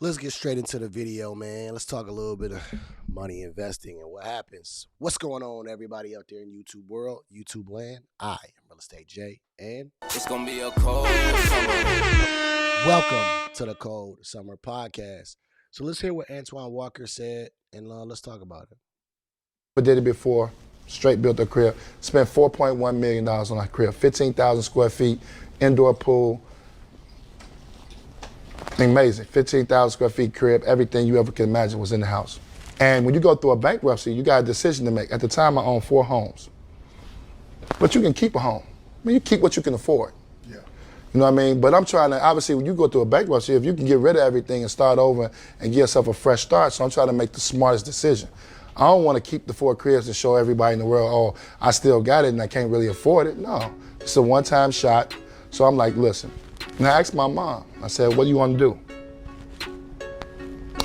Let's get straight into the video, man. Let's talk a little bit of money investing and what happens. What's going on, everybody out there in YouTube world, YouTube land? I am Real Estate J, and It's gonna be a cold summer. welcome to the Cold Summer Podcast. So let's hear what Antoine Walker said, and let's talk about it. But did it before, straight built a crib, spent $4.1 million on a crib, 15,000 square feet, indoor pool. Amazing, 15,000 square feet crib, everything you ever can imagine was in the house. And when you go through a bankruptcy, you got a decision to make. At the time, I owned 4 homes. But you can keep a home. I mean, you keep what you can afford. Yeah. You know what I mean? But I'm trying to, obviously, when you go through a bankruptcy, if you can get rid of everything and start over and give yourself a fresh start, so I'm trying to make the smartest decision. I don't want to keep the 4 cribs and show everybody in the world, oh, I still got it and I can't really afford it. No, it's a one-time shot. So I'm like, listen. And I asked my mom, I said, what do you want to do?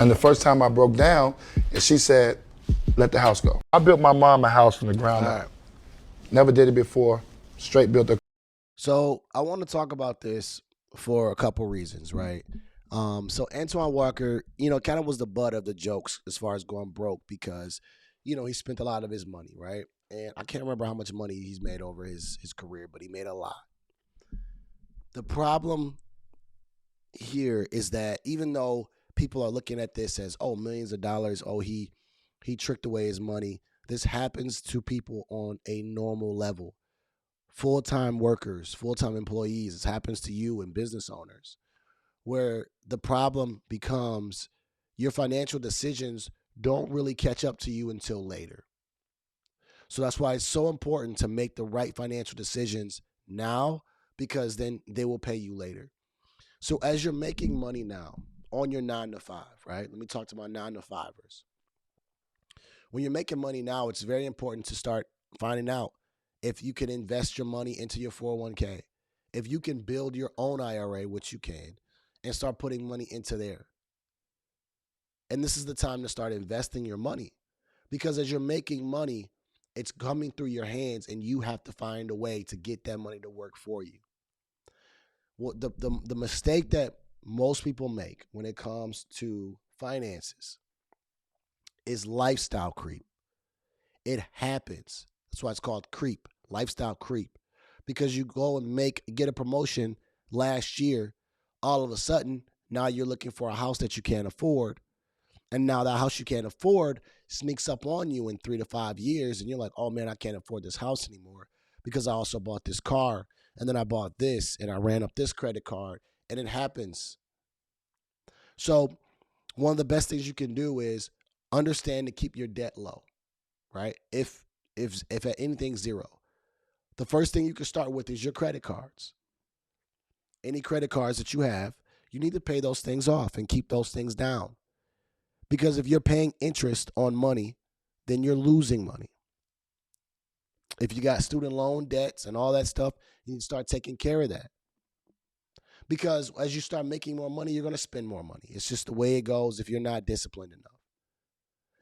And the first time I broke down, and she said, let the house go. I built my mom a house from the ground up. Never did it before, straight built a. So I want to talk about this for a couple reasons, right? So Antoine Walker, kind of was the butt of the jokes as far as going broke because, he spent a lot of his money, right? And I can't remember how much money he's made over his career, but he made a lot. The problem here is that even though people are looking at this as, oh, millions of dollars, oh, he tricked away his money, this happens to people on a normal level. Full-time workers, full-time employees, this happens to you and business owners, where the problem becomes your financial decisions don't really catch up to you until later. So that's why it's so important to make the right financial decisions now, because then they will pay you later. So as you're making money now on your 9 to 5, right? Let me talk to my 9 to 5ers. When you're making money now, it's very important to start finding out if you can invest your money into your 401k, if you can build your own IRA, which you can, and start putting money into there. And this is the time to start investing your money, because as you're making money, it's coming through your hands and you have to find a way to get that money to work for you. Well, the mistake that most people make when it comes to finances is lifestyle creep. It happens. That's why it's called creep, lifestyle creep. Because you go and get a promotion last year, all of a sudden, now you're looking for a house that you can't afford. And now that house you can't afford sneaks up on you in 3 to 5 years. And you're like, oh man, I can't afford this house anymore because I also bought this car. And then I bought this and I ran up this credit card. And it happens. So one of the best things you can do is understand to keep your debt low, right? If at anything zero, the first thing you can start with is your credit cards. Any credit cards that you have, you need to pay those things off and keep those things down. Because if you're paying interest on money, then you're losing money. If you got student loan debts and all that stuff, you need to start taking care of that. Because as you start making more money, you're going to spend more money. It's just the way it goes if you're not disciplined enough.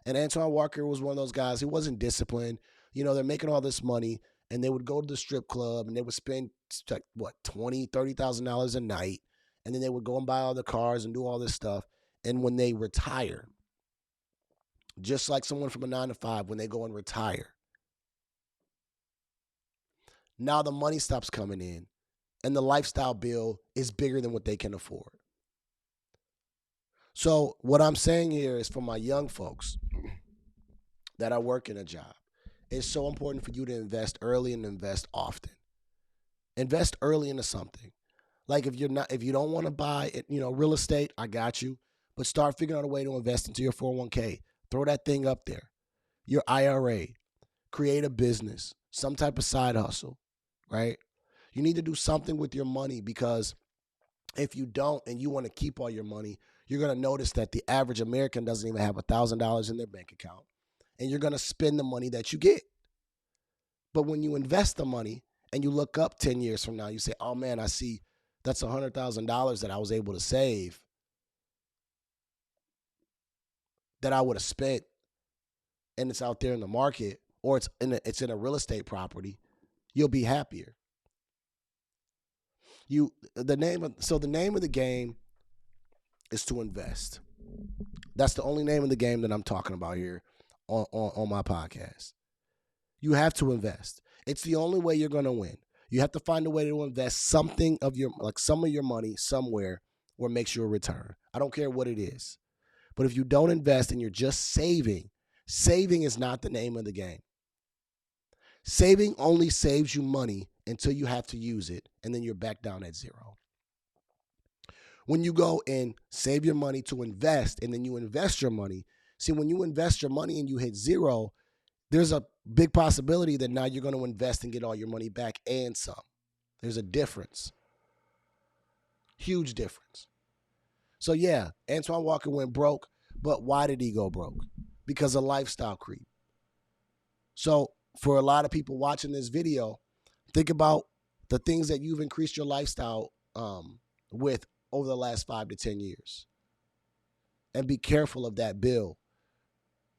And Antoine Walker was one of those guys who wasn't disciplined. They're making all this money, and they would go to the strip club, and they would spend, like, what, $20,000, $30,000 a night, and then they would go and buy all the cars and do all this stuff. And when they retire, just like someone from a 9 to 5, when they go and retire, now the money stops coming in, and the lifestyle bill is bigger than what they can afford. So what I'm saying here is, for my young folks that are working a job, it's so important for you to invest early and invest often. Invest early into something. Like if you don't want to buy it, real estate, I got you. But start figuring out a way to invest into your 401k. Throw that thing up there. Your IRA. Create a business. Some type of side hustle, right? You need to do something with your money, because if you don't and you want to keep all your money, you're going to notice that the average American doesn't even have $1,000 in their bank account. And you're going to spend the money that you get. But when you invest the money and you look up 10 years from now, you say, oh man, I see that's $100,000 that I was able to save, that I would have spent, and it's out there in the market, or it's in a real estate property, you'll be happier. The name of the game is to invest. That's the only name of the game that I'm talking about here on my podcast. You have to invest. It's the only way you're going to win. You have to find a way to invest something of your, like some of your money somewhere where it makes you a return. I don't care what it is. But if you don't invest and you're just saving, saving is not the name of the game. Saving only saves you money until you have to use it, and then you're back down at zero. When you go and save your money to invest, and then you invest your money, see, when you invest your money and you hit zero, there's a big possibility that now you're going to invest and get all your money back and some. There's a difference. Huge difference. So yeah, Antoine Walker went broke, but why did he go broke? Because of lifestyle creep. So for a lot of people watching this video, think about the things that you've increased your lifestyle with over the last 5 to 10 years. And be careful of that bill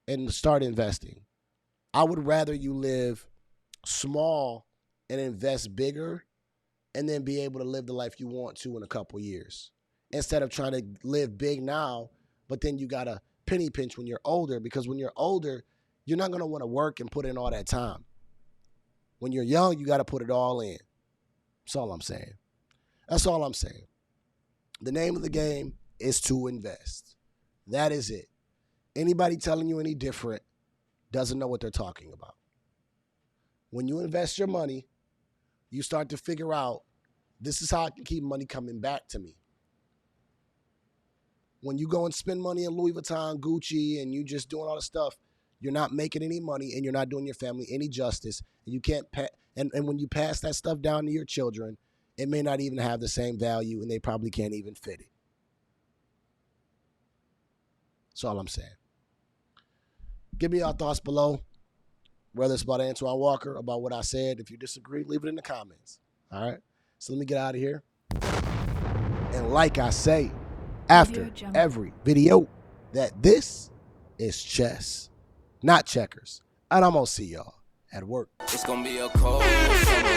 and start investing. I would rather you live small and invest bigger and then be able to live the life you want to in a couple years. Instead of trying to live big now, but then you got to penny pinch when you're older, because when you're older, you're not going to want to work and put in all that time. When you're young, you got to put it all in. That's all I'm saying. That's all I'm saying. The name of the game is to invest. That is it. Anybody telling you any different doesn't know what they're talking about. When you invest your money, you start to figure out, this is how I can keep money coming back to me. When you go and spend money in Louis Vuitton, Gucci, and you just doing all this stuff, you're not making any money and you're not doing your family any justice. And you can't and when you pass that stuff down to your children, it may not even have the same value and they probably can't even fit it. That's all I'm saying. Give me your thoughts below, whether it's about Antoine Walker, about what I said. If you disagree, leave it in the comments. All right? So let me get out of here. And like I say, after every video, that this is chess, not checkers. And I'm going to see y'all at work. It's gonna be a cold summer.